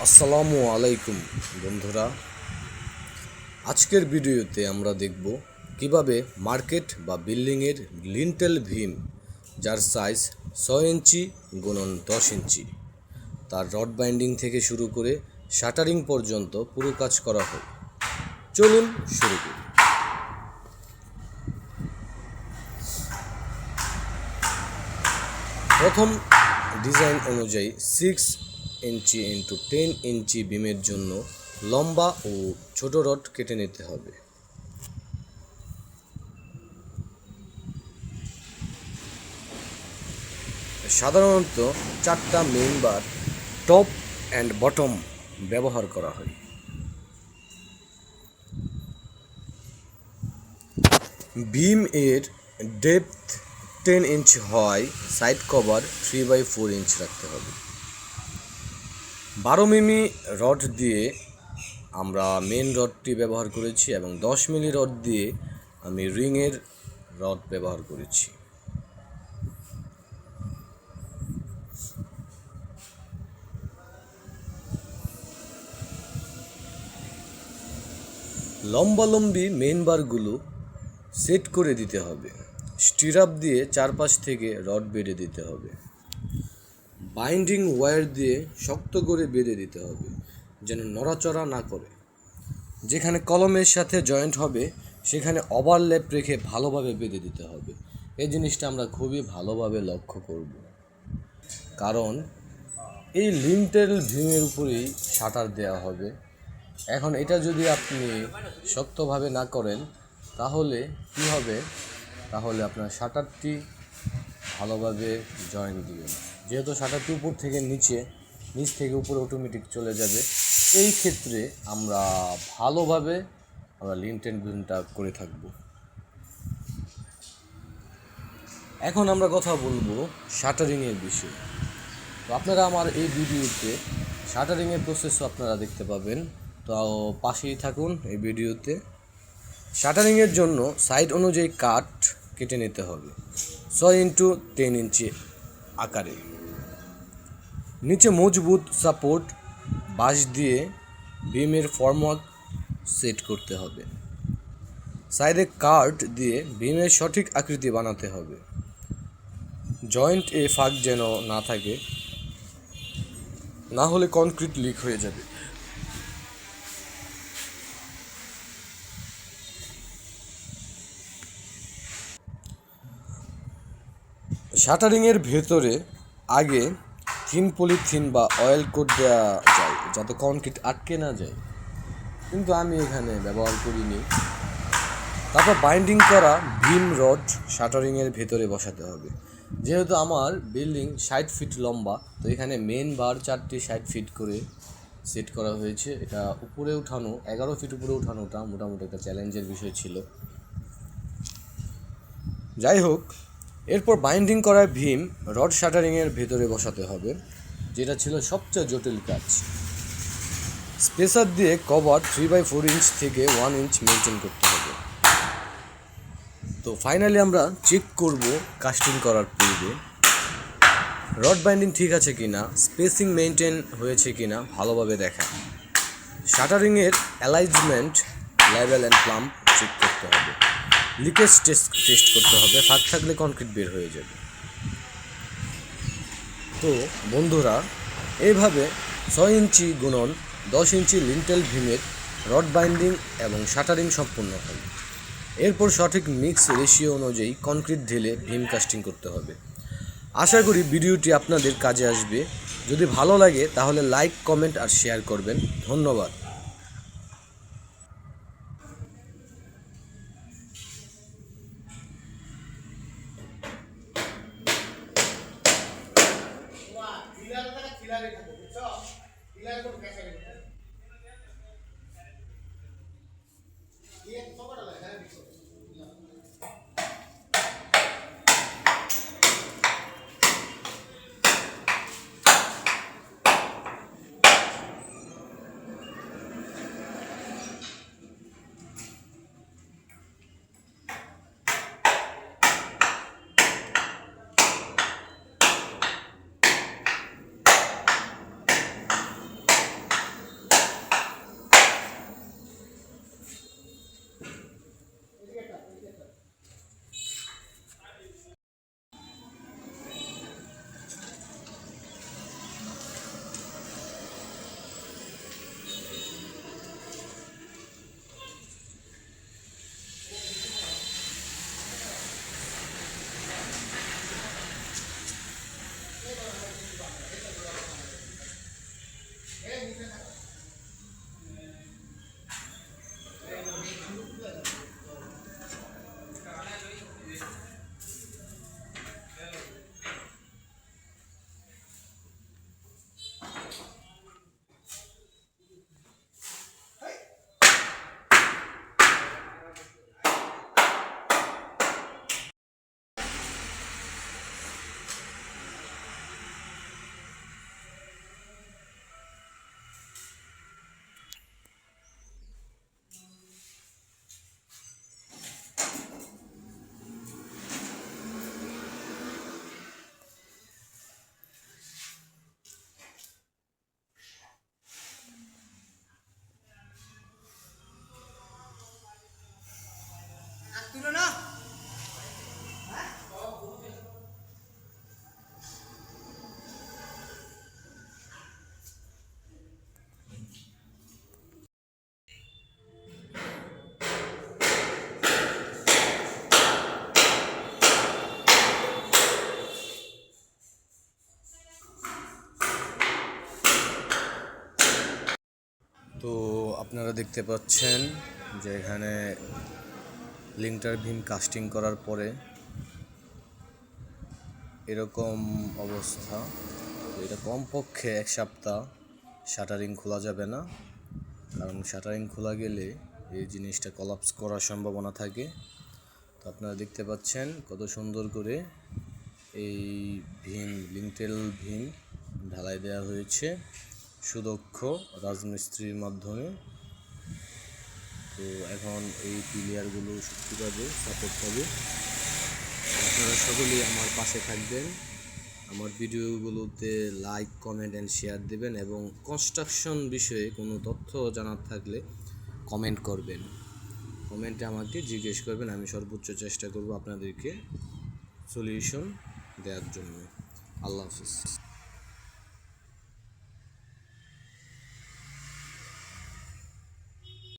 আসসালামু আলাইকুম বন্ধুরা, আজকের ভিডিওতে আমরা দেখব কিভাবে মার্কেট বা বিল্ডিংয়ের লিন্টেল ভীম, যার সাইজ 6 ইঞ্চি গুণন 10 ইঞ্চি, তার রড বাইন্ডিং থেকে শুরু করে শাটারিং পর্যন্ত পুরো কাজ করা হয়। চলুন শুরু করি। প্রথম ডিজাইন অনুযায়ী 6 ইঞ্চি ইন্টু 10 ইঞ্চি বিমের জন্য লম্বা ও ছোট রড কেটে নিতে হবে। সাধারণত 4টা main bar top and bottom ব্যবহার করা হয়। বিম এর ডেপথ 10 ইঞ্চ হয়, সাইড কভার 3/4 ইঞ্চ রাখতে হবে। 12 মিমি রড দিয়ে আমরা মেন রডটি ব্যবহার করেছি এবং 10 মিলি রড দিয়ে আমি রিংয়ের রড ব্যবহার করেছি। লম্বালম্বি মেইন বারগুলো সেট করে দিতে হবে। স্টিরাপ দিয়ে চারপাশ থেকে রড বেঁধে দিতে হবে। বাইন্ডিং ওয়্যার দিয়ে শক্ত করে বেঁধে দিতে হবে যেন নড়াচড়া না করে। যেখানে কলমের সাথে জয়েন্ট হবে সেখানে ওভারল্যাপ রেখে ভালোভাবে বেঁধে দিতে হবে। এই জিনিসটা আমরা খুবই ভালোভাবে লক্ষ্য করব, কারণ এই লিন্টেল ভীমের উপরেই শাটার দেওয়া হবে। এখন এটা যদি আপনি শক্তভাবে না করেন তাহলে কি হবে, তাহলে আপনার শাটারটি ভালোভাবে জয়েন দিবে না। যেহেতু শাটারটি উপর থেকে নিচ থেকে উপরে অটোমেটিক চলে যাবে, এই ক্ষেত্রে আমরা ভালোভাবে লিন্টেল ভীমটা করে থাকব। এখন আমরা কথা বলবো শাটারিংয়ের বিষয়ে। তো আপনারা আমার এই ভিডিওতে শাটারিংয়ের প্রসেসও আপনারা দেখতে পাবেন, তো পাশেই থাকুন এই ভিডিওতে। শাটারিংয়ের জন্য সাইড অনুযায়ী কাট কেটে নিতে হবে 6 ইন্টু 10 ইঞ্চি আকারে। নিচে মজবুত সাপোর্ট বাঁশ দিয়ে বিমের ফর্মওয়ার্ক সেট করতে হবে। সাইডে কাট দিয়ে বিমের সঠিক আকৃতি বানাতে হবে। জয়েন্ট এ ফাঁক যেন না থাকে, না হলে কনক্রিট লিক হয়ে যাবে। শাটারিংয়ের ভেতরে আগে থিন পলিথিন বা অয়েল কোট দেওয়া যায় যাতে কনক্রিট আটকে না যায়, কিন্তু আমি এখানে ব্যবহার করিনি। তারপর বাইন্ডিং করা ভীম রড শাটারিংয়ের ভেতরে বসাতে হবে। যেহেতু আমার বিল্ডিং 60 ফিট লম্বা, তো এখানে মেন বার 4টি 60 ফিট করে সেট করা হয়েছে। এটা উপরে উঠানো 11 ফিট উপরে উঠানোটা মোটামুটি একটা চ্যালেঞ্জের বিষয় ছিল। যাই হোক, এরপর বাইন্ডিং করা ভীম রড শাটারিংয়ের ভেতরে বসাতে হবে, যেটা ছিল সবচেয়ে জটিল কাজ। স্পেসার দিয়ে কভার 3/4 ইঞ্চ থেকে 1 ইঞ্চ মেনটেন করতে হবে। তো ফাইনালি আমরা চেক করব কাস্টিং করার পূর্বে রড বাইন্ডিং ঠিক আছে কিনা, স্পেসিং মেনটেন হয়েছে কিনা ভালোভাবে দেখা। শাটারিংয়ের alignment, level and plumb check করতে হবে। লিকেজ টেস্ট করতে হবে, ফাঁক থাকলে কনক্রিট বের হয়ে যাবে। তো বন্ধুরা, এইভাবে 6 ইঞ্চি গুণন 10 ইঞ্চি লিন্টেল ভীমের রড বাইন্ডিং এবং শাটারিং সম্পূর্ণ হয়। এরপর সঠিক মিক্স রেশিও অনুযায়ী কনক্রিট ঢেলে ভীম কাস্টিং করতে হবে। আশা করি ভিডিওটি আপনাদের কাজে আসবে। যদি ভালো লাগে তাহলে লাইক, কমেন্ট আর শেয়ার করবেন। ধন্যবাদ। তো আপনারা দেখতে পাচ্ছেন যে এখানে লিঙ্কটার ভীম কাস্টিং করার পরে এরকম অবস্থা। তো এটা কমপক্ষে 1 সপ্তাহ শাটারিং খোলা যাবে না, কারণ শাটারিং খোলা গেলে এই জিনিসটা কলাপস করার সম্ভাবনা থাকে। তো আপনারা দেখতে পাচ্ছেন কত সুন্দর করে এই লিঙ্কটেল ভীম ঢালাই দেওয়া হয়েছে সুদক্ষ রাজমিস্ত্রির মাধ্যমে। তো এখন এই পিলিয়ারগুলো শক্তি পাবে, সাপোর্ট পাবে। আপনারা সকলেই আমার পাশে থাকবেন, আমার ভিডিওগুলোতে লাইক, কমেন্ট অ্যান্ড শেয়ার দেবেন, এবং কনস্ট্রাকশন বিষয়ে কোনো তথ্য জানার থাকলে কমেন্ট করবেন। কমেন্টে আমাকে জিজ্ঞেস করবেন, আমি সর্বোচ্চ চেষ্টা করব আপনাদেরকে সলিউশন দেওয়ার জন্য। আল্লাহ হাফিজ।